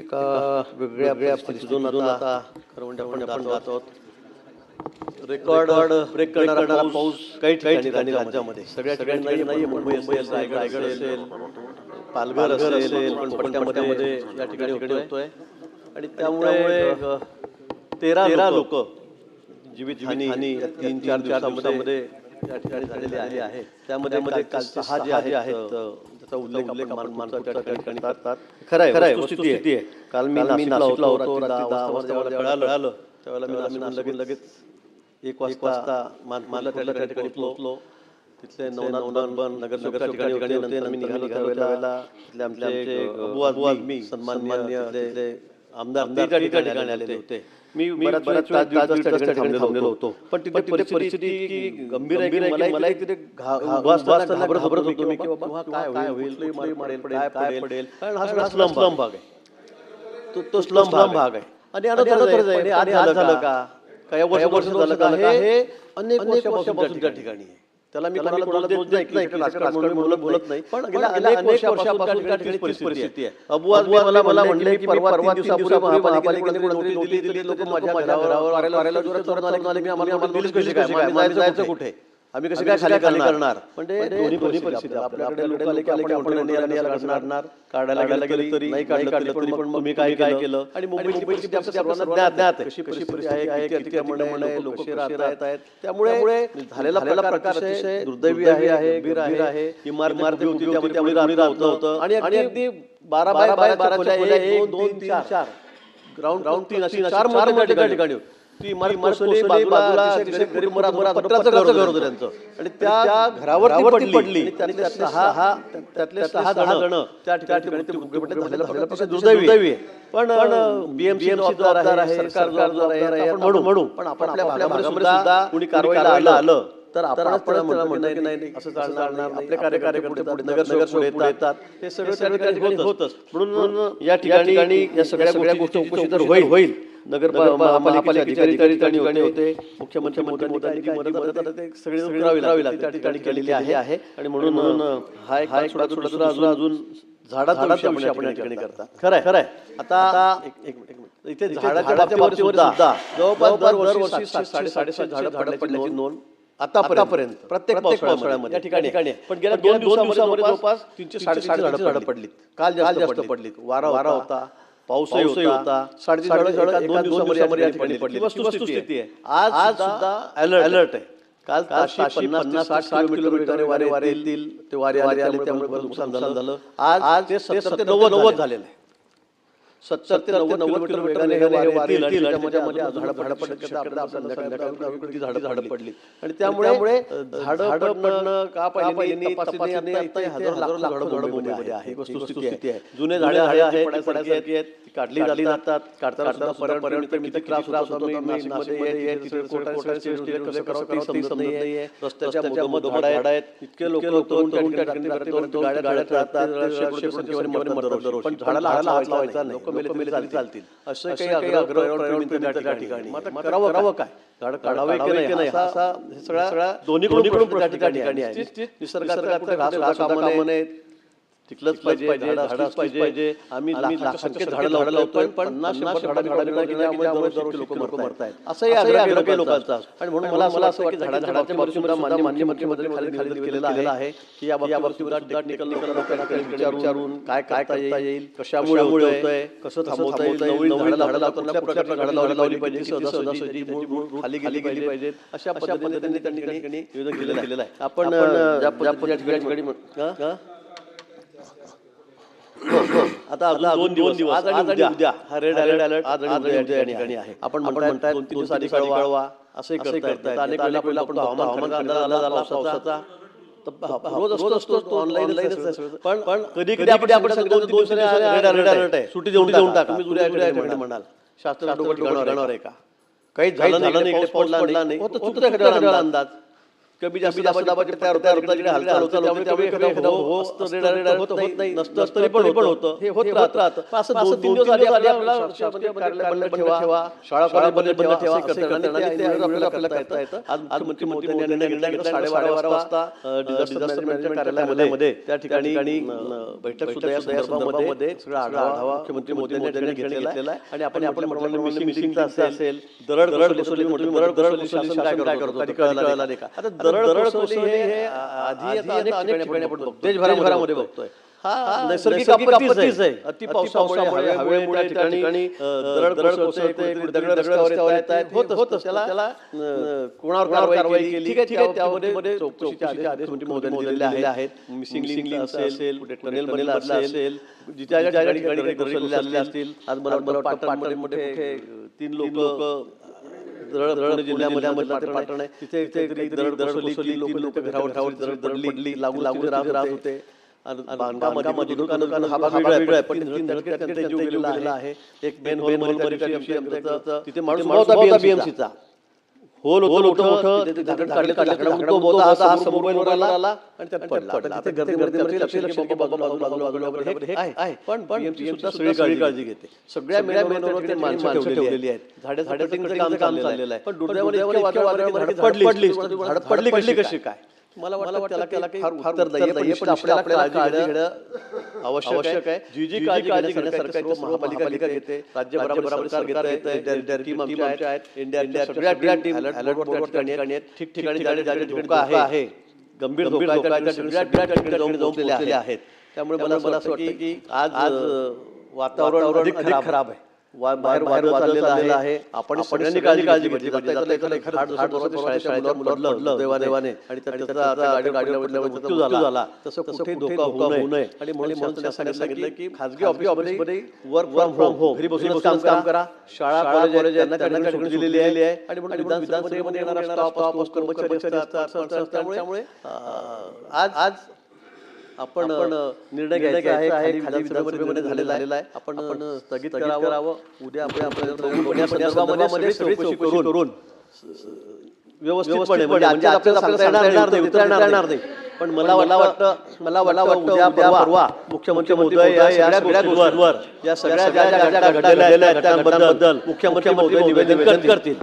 एका वेगळ्या परिस्थितीतून आता खरं म्हणजे आपण जात आहोत. रेकॉर्ड ब्रेक करणारा पाऊस काही ठिकाणी राज्यामध्ये सगळ्या ठिकाणी नाही, मुंबई असेल, रायगड असेल, पालघर असेल, पण पट्ट्यामध्ये या ठिकाणी होतोय. आणि त्यामुळे 13 लोक जीवितहानी 3-4 दिवसांमध्ये या ठिकाणी झालेली आहे. त्यामध्ये काल 6 जे आहेत त्याचा उल्लेख आपण मानपूरच्या ठिकाणी करतात. खरं आहे, वस्तुस्थिती आहे. काल मी नाशिकला होतो, रात्री 10 वाजता कळालं. त्यावेळेला मी लगेच 1 वाजता मानपूरला त्या ठिकाणी पोहोचलो. तिथले नवनाथ नगर ठिकाणी होते. मी निघालो त्यावेळेला तिथले आमचे अबू आदमी सन्माननीय तिथले आमदार त्या ठिकाणी आलेले होते. मी बऱ्याच तास थांबलेलो होतो. पण तिथे परिस्थिती गंभीर आहे. मला तिथे घाबरत होतो मी की बाबा काय होईल, काय पडेल. कारण हा सगळा स्लम भाग आहे. तो स्लम भाग आहे. आणि आज झालं का काही वर्ष झालं का हे अनेक वर्षापासून त्या ठिकाणी आहे. त्याला मी कोणाला दोष देत नाही, राजकारण बोलत नाही, पण गेल्या अनेक वर्षापासून त्या ठिकाणी परिस्थिती आहे. अबू मला म्हणले की परवा 3 दिवसापूर्वी महापालिकेने नोटीस दिली, लोक माझ्या घरावर वाऱ्याला जोरात आले की आम्हाला दिलीच कशी काय, जायचं कुठे, आम्ही कशी काय खाली करणार. म्हणजे दोन्ही परिस्थिती आपल्याकडे लोक आले की आपण याला काढायला गेले तरी नाही काढलं तरी पण तुम्ही काय केलं. आणि मुंबईची परिस्थिती आपल्या सर्वांना ज्ञात आहे, कशी परिस्थिती आहे, किती अतिक्रमणे, लोक कसे राहत आहेत. त्यामुळे झालेला प्रकार अतिशय दुर्दैवी आहे, गंभीर आहे. इमारती होती त्यामुळे राहत होतं. आणि अगदी 12 बाय 12 खोल्या, 1 2 3 4 ग्राउंड 3 अशी 4 मध्ये त्या ठिकाणी होती. ती इमारत बाजूला गरीब पत्र्याचं घर होतं त्यांचं. आणि त्या घरावरती पडली. त्यातले 6 जण त्या ठिकाणी झालेला दुर्दैवी आहे. पण BMC जबाबदार आहे, सरकार जबाबदार आहे आपण म्हणू. पण आपल्या भागामध्ये सुद्धा कुणी कारवाईला आलं तर आपण म्हणतो की नाही असं चालणार नाही. आपले कार्यकर्ते नगरसेवक येतात, हे सगळं त्या ठिकाणी होतच. म्हणून या ठिकाणी या सगळ्या गोष्टी चौकशी तर होईल. नगर महापालिकेचे अधिकारी होते, मुख्यमंत्री मोदींनी मदत सगळी करावी लागते त्या ठिकाणी केलेली आहे. आणि म्हणून हा एक अजून झाडाचा विषय आपण या ठिकाणी करता. खरं आहे. आता इथे झाडाच्या बाबतीवर सुद्धा जवळपास दरवर्षी 700-750 झाडं पडल्याची नोंद आतापर्यंत प्रत्येक पावसाळ्यामध्ये या ठिकाणी. पण गेल्या 2 दिवसांमध्ये जवळपास 300-350 झाडं पडलीत. काल जास्त पडलीत. वारा होता, पाऊसही होता. 350 झाडं एका 2 दिवसामध्ये या ठिकाणी पडली. वस्तुस्थिती आहे. आज सुद्धा अलर्ट आहे. काल 50-60 किलोमीटर वारे येतील, ते वारे आले त्यामुळे बरं नुकसान झालं. आज ते 70 ते 90 झालेलं आहे. 70 ते 90 किलोमीटर वेगाने वारे येतील. त्यामध्ये झाडं झाडं पडली. आणि त्यामुळे झाडं पडणं का पाहिजे मुंबईमध्ये आहे. वस्तुस्थिती आहे. जुने झाडे पडण्यासारखी आहेत, काढली जातात. काढताना पर्यावरण किती त्रास होतो. रस्त्याच्या मधोमध झाडं आहेत, इतके लोक पण झाडाला हात लावायचा नाही. मेले चालतील असं काही आग्रह त्या ठिकाणी. करावं काय, झाड काढावे की नाही असा सगळा दोन्हीकडून त्या ठिकाणी आहे. निसर्गाचं घास कामा नये, टिकलंच पाहिजे, झाडं पाहिजे. आम्ही लाखसंख्येत झाडं लावतोय, पण 50-100 झाडं लोक मरतायत. असंही आग्रह काही लोकांचा. आणि म्हणून मला असं वाटतं झाडाच्या बाबतीत मान्य मुख्यमंत्री खाली केलेला आहे की या बाबतीत टेक्निकल लोकांना विचारून काय करता येईल, कशामुळे होतंय, कसं थांबवता येईल, नवीन झाडं लावताना कुठल्या प्रकारची झाडं लावली पाहिजे, सहजासहजी खाली गेली पाहिजेत, अशा पद्धतीने त्या ठिकाणी नियोजन केलेलं आहे. आपण ज्या ठिकाणी आता 2 दिवस आज आणि उद्या हा रेड अलर्ट आज आणि उद्या या ठिकाणी आहे. आपण म्हणताय 2-3 दिवस आधी कळवा असंही करतायत. अनेक वेळेला आपण हवामान अंदाज आला पावसाचा रोज असतो ऑनलाईन. पण कधी आपण 2 दिवसांनी रेड अलर्ट आहे, सुट्टी देऊन टाका, तुम्ही उद्या म्हणाल शास्त्र ठिकाणावर आहे का, काही झालं नाही, पाऊस पडला नाही, चुकता अंदाज. कमी जास्त दाबाची तयार होतात जिकडे हालचाल होते त्यामुळे एखादा हो असतं होत नाही नसतं तरी पण होतं हे होत राहतं असं 2-3 दिवस आधी आपल्याला शासकीय कार्यालय बंद ठेवा शाळा कॉलेज बंद ठेवा असे करताना आपल्याला करता येतं. आज मुख्यमंत्री मोदींनी निर्णय घेतला 12:30 वाजता डिझास्टर मॅनेजमेंट कार्यालयामध्ये त्या ठिकाणी बैठक सुद्धा या संदर्भामध्ये सगळा आढावा मुख्यमंत्री मोदींनी घेतलेला आहे आणि आपण मिसिंगचा असेल दरड कोसळली शासन काय करतो कधी कळलं नाही का. आता दरड कोसळली हे आधी आता अनेक ठिकाणी आपण बघतो देशभरामध्ये बघतोय. हा नैसर्गिक आपत्तीच आहे. अति पावसामुळे हवेमुळे त्या ठिकाणी दरड कोसळते दगड रस्त्यावर येत आहेत होतच त्याला कोणावर कारवाई केली ठीक आहे त्यामध्ये चौकशीचे आदेश मोदींनी दिलेले आहेत. मिसिंग लिंक असेल कुठे टनेल बनला असेल ज्या ठिकाणी कोसळलेले असतील. आज मला पाटणमध्ये 3 लोक पुणे जिल्ह्यामध्ये पाटण आहे तिथे दरड कोसळली लोक घरावर दरड पडली लागून राहत होते. बांधकामामध्ये दुकान हा भाग वेगळा आहे पण त्यांचा जीव गेलेला आहे. एक मेन हॉल तिथे माणूस होता बीएमसीचा होल होतं तिथे झाकण काढलं तो होता समोर मोबाईल आला आणि त्यात पडला. तिथे गर्दी लक्ष बाजूला हे आहे पण बीएमसी सुद्धा सगळी काळजी घेते. सगळ्या मेन हॉलवर माणसं ठेवलेली आहेत. झाडं काम चाललेलं आहे पण दुर्दैवाने पडली कशी काय मला वाटतं त्याला काही फार उत्तर नाहीये पण आपल्याला काळजी घेणं आवश्यक आहे. जी काळजी घेणं सरकारची महापालिका घेते राज्यभराबर सरकार घेते टीम आमच्या आहेत इंडिया सगळ्या टीम अलर्ट बोर्डवर ठिकाणी आहेत ठिकठिकाणी ज्या धोका आहे गंभीर धोका आहे त्या सगळ्या ठिकाणी जाऊन पोहोचलेले आहेत. त्यामुळे मला असं वाटतं की आज वातावरण अधिक खराब आहे. बाहेर चाललेलं आहे. आपण सगळ्यांनी काळजी घेतली शाळेच्या मुलाला देवाने आणि त्याचा गाडीवर मृत्यू झाला तसं कुठे धोका होऊ नये आणि म्हणून सांगितलं की खासगी ऑफिसमध्ये वर्क फ्रॉम होम घरी बसून काम करा. शाळा कॉलेज त्यांना दिलेली आहे आणि म्हणून विधानसभेमध्ये येणारा स्टाफ कर्मचारी असतात. त्यामुळे आज आपण निर्णय घ्यायचा आहे. खाली विधानसभेमध्ये झालेला आहे. आपण स्थगित करावं. उद्या आपण चौकशी करून व्यवस्थितपणे म्हणजे आपल्याला येणार नाही पण मला वाटतं उद्या परवा मुख्यमंत्री महोदय या सगळ्या गोष्टींवर या सगळ्या ज्या घडलेल्या आहेत त्याबद्दल मुख्यमंत्री महोदय निवेदन करतील.